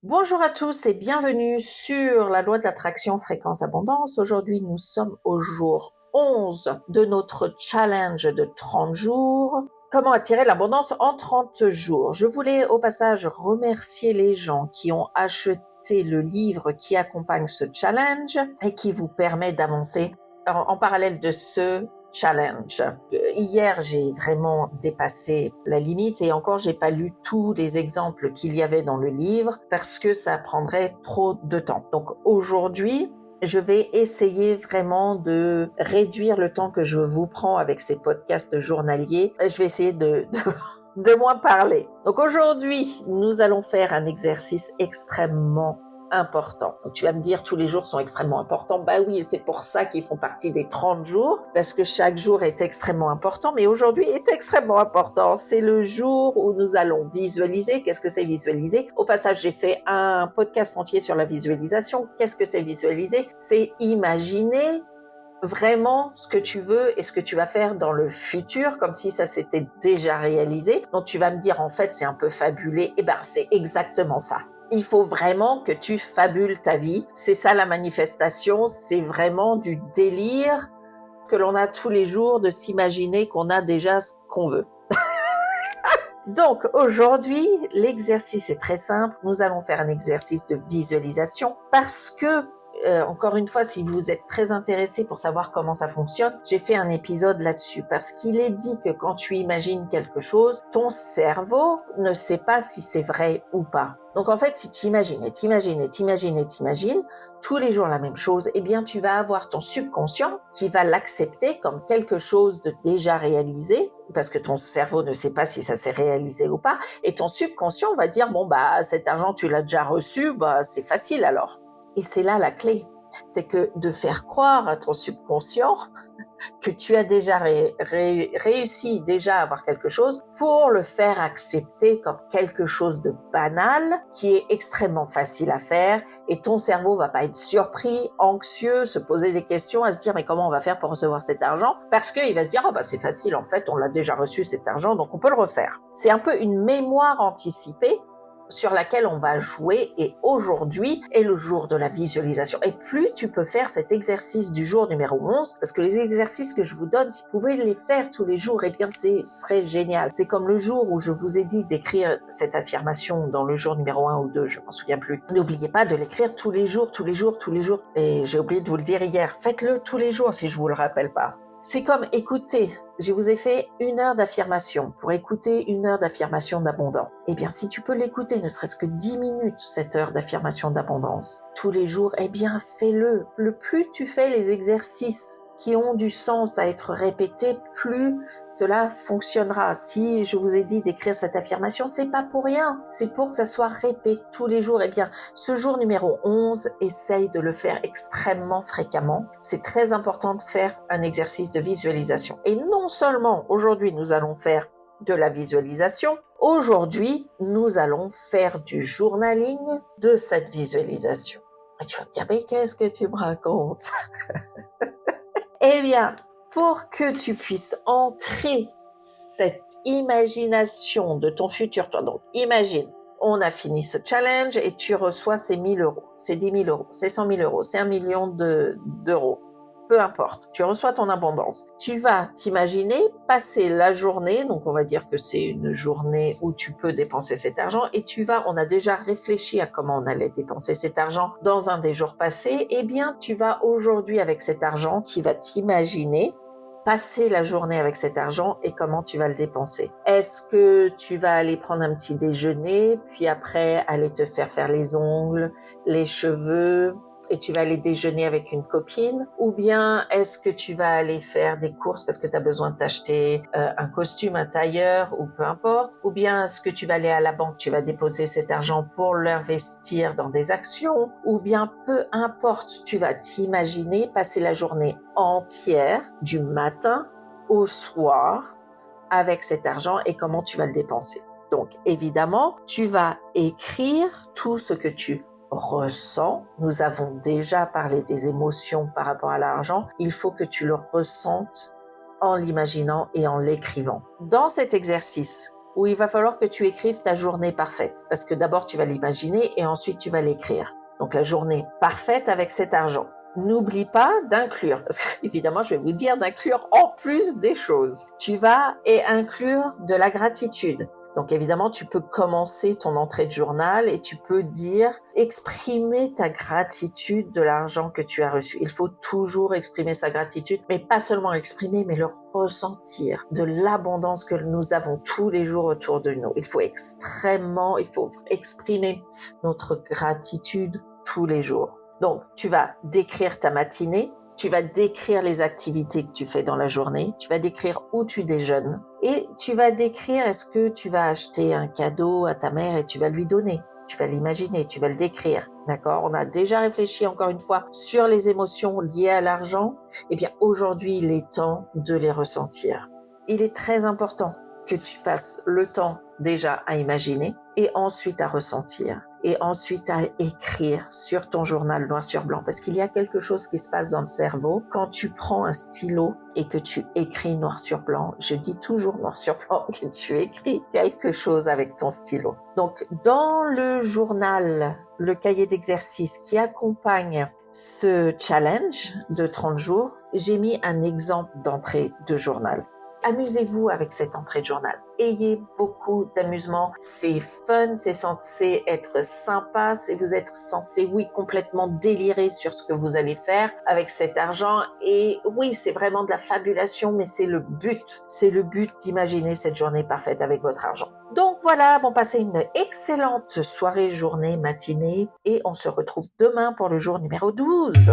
Bonjour à tous et bienvenue sur la loi de l'attraction fréquence abondance. Aujourd'hui, nous sommes au jour 11 de notre challenge de 30 jours. Comment attirer l'abondance en 30 jours? Je voulais au passage remercier les gens qui ont acheté le livre qui accompagne ce challenge et qui vous permet d'avancer en parallèle de ce challenge. Hier, j'ai vraiment dépassé la limite et encore, j'ai pas lu tous les exemples qu'il y avait dans le livre parce que ça prendrait trop de temps. Donc aujourd'hui, je vais essayer vraiment de réduire le temps que je vous prends avec ces podcasts journaliers. Je vais essayer de moins parler. Donc aujourd'hui, nous allons faire un exercice extrêmement important. Donc tu vas me dire tous les jours sont extrêmement importants. Bah oui, et c'est pour ça qu'ils font partie des 30 jours parce que chaque jour est extrêmement important, mais aujourd'hui est extrêmement important. C'est le jour où nous allons visualiser. Qu'est-ce que c'est visualiser? Au passage, j'ai fait un podcast entier sur la visualisation. Qu'est-ce que c'est visualiser? C'est imaginer vraiment ce que tu veux et ce que tu vas faire dans le futur, comme si ça s'était déjà réalisé. Donc tu vas me dire en fait c'est un peu fabulé. Eh ben c'est exactement ça. Il faut vraiment que tu fabules ta vie. C'est ça la manifestation, c'est vraiment du délire que l'on a tous les jours de s'imaginer qu'on a déjà ce qu'on veut. Donc aujourd'hui, l'exercice est très simple. Nous allons faire un exercice de visualisation parce que encore une fois, si vous êtes très intéressé pour savoir comment ça fonctionne, j'ai fait un épisode là-dessus parce qu'il est dit que quand tu imagines quelque chose, ton cerveau ne sait pas si c'est vrai ou pas. Donc en fait, si tu imagines et t'imagines tous les jours la même chose, eh bien tu vas avoir ton subconscient qui va l'accepter comme quelque chose de déjà réalisé parce que ton cerveau ne sait pas si ça s'est réalisé ou pas et ton subconscient va dire bon bah cet argent tu l'as déjà reçu, bah c'est facile alors. Et c'est là la clé, c'est que de faire croire à ton subconscient que tu as déjà réussi déjà à avoir quelque chose pour le faire accepter comme quelque chose de banal qui est extrêmement facile à faire et ton cerveau va pas être surpris, anxieux, se poser des questions, à se dire mais comment on va faire pour recevoir cet argent parce qu'il va se dire bah c'est facile en fait on l'a déjà reçu cet argent donc on peut le refaire. C'est un peu une mémoire anticipée sur laquelle on va jouer et aujourd'hui est le jour de la visualisation. Et plus tu peux faire cet exercice du jour numéro 11, parce que les exercices que je vous donne, si vous pouvez les faire tous les jours, eh bien ce serait génial. C'est comme le jour où je vous ai dit d'écrire cette affirmation dans le jour numéro 1 ou 2, je m'en souviens plus. N'oubliez pas de l'écrire tous les jours. Et j'ai oublié de vous le dire hier, faites-le tous les jours si je vous le rappelle pas. C'est comme écouter. Je vous ai fait 1 heure d'affirmation pour écouter 1 heure d'affirmation d'abondance. Eh bien, si tu peux l'écouter, ne serait-ce que 10 minutes, cette heure d'affirmation d'abondance, tous les jours, eh bien, fais-le. Le plus tu fais les exercices qui ont du sens à être répétés, plus cela fonctionnera. Si je vous ai dit d'écrire cette affirmation, c'est pas pour rien. C'est pour que ça soit répété tous les jours. Eh bien, ce jour numéro 11, essaye de le faire extrêmement fréquemment. C'est très important de faire un exercice de visualisation. Et non seulement aujourd'hui, nous allons faire de la visualisation, aujourd'hui, nous allons faire du journaling de cette visualisation. Et tu vas me dire, mais qu'est-ce que tu me racontes? Eh bien, pour que tu puisses ancrer cette imagination de ton futur toi, donc imagine, on a fini ce challenge et tu reçois ces 1 000 €, c'est 10 000 €, c'est 100 000 €, c'est 1 million d'euros. Peu importe, tu reçois ton abondance. Tu vas t'imaginer passer la journée, donc on va dire que c'est une journée où tu peux dépenser cet argent et on a déjà réfléchi à comment on allait dépenser cet argent dans un des jours passés. Eh bien, tu vas aujourd'hui avec cet argent, tu vas t'imaginer passer la journée avec cet argent et comment tu vas le dépenser. Est-ce que tu vas aller prendre un petit déjeuner, puis après aller te faire les ongles, les cheveux, et tu vas aller déjeuner avec une copine, ou bien est-ce que tu vas aller faire des courses parce que tu as besoin de t'acheter un costume, un tailleur ou peu importe, ou bien est-ce que tu vas aller à la banque, tu vas déposer cet argent pour l'investir dans des actions, ou bien peu importe, tu vas t'imaginer passer la journée entière du matin au soir avec cet argent et comment tu vas le dépenser. Donc évidemment, tu vas écrire tout ce que tu ressens. Nous avons déjà parlé des émotions par rapport à l'argent. Il faut que tu le ressentes en l'imaginant et en l'écrivant. Dans cet exercice où il va falloir que tu écrives ta journée parfaite. Parce que d'abord, tu vas l'imaginer et ensuite, tu vas l'écrire. Donc, la journée parfaite avec cet argent. N'oublie pas d'inclure, parce que évidemment, je vais vous dire d'inclure en plus des choses. Tu vas inclure de la gratitude. Donc évidemment, tu peux commencer ton entrée de journal et tu peux exprimer ta gratitude de l'argent que tu as reçu. Il faut toujours exprimer sa gratitude, mais pas seulement exprimer, mais le ressentir de l'abondance que nous avons tous les jours autour de nous. Il faut exprimer notre gratitude tous les jours. Donc, tu vas décrire ta matinée, tu vas décrire les activités que tu fais dans la journée, tu vas décrire où tu déjeunes et tu vas décrire est-ce que tu vas acheter un cadeau à ta mère et tu vas lui donner. Tu vas l'imaginer, tu vas le décrire. D'accord? On a déjà réfléchi encore une fois sur les émotions liées à l'argent. Eh bien, aujourd'hui, il est temps de les ressentir. Il est très important que tu passes le temps déjà à imaginer et ensuite à ressentir et ensuite à écrire sur ton journal noir sur blanc parce qu'il y a quelque chose qui se passe dans le cerveau quand tu prends un stylo et que tu écris noir sur blanc. Je dis toujours noir sur blanc que tu écris quelque chose avec ton stylo. Donc, dans le journal, le cahier d'exercice qui accompagne ce challenge de 30 jours, j'ai mis un exemple d'entrée de journal. Amusez-vous avec cette entrée de journal. Ayez beaucoup d'amusement. C'est fun, c'est censé être sympa, vous êtes censé, oui, complètement délirer sur ce que vous allez faire avec cet argent. Et oui, c'est vraiment de la fabulation, mais c'est le but. C'est le but d'imaginer cette journée parfaite avec votre argent. Donc voilà, bon, passez une excellente soirée, journée, matinée, et on se retrouve demain pour le jour numéro 12.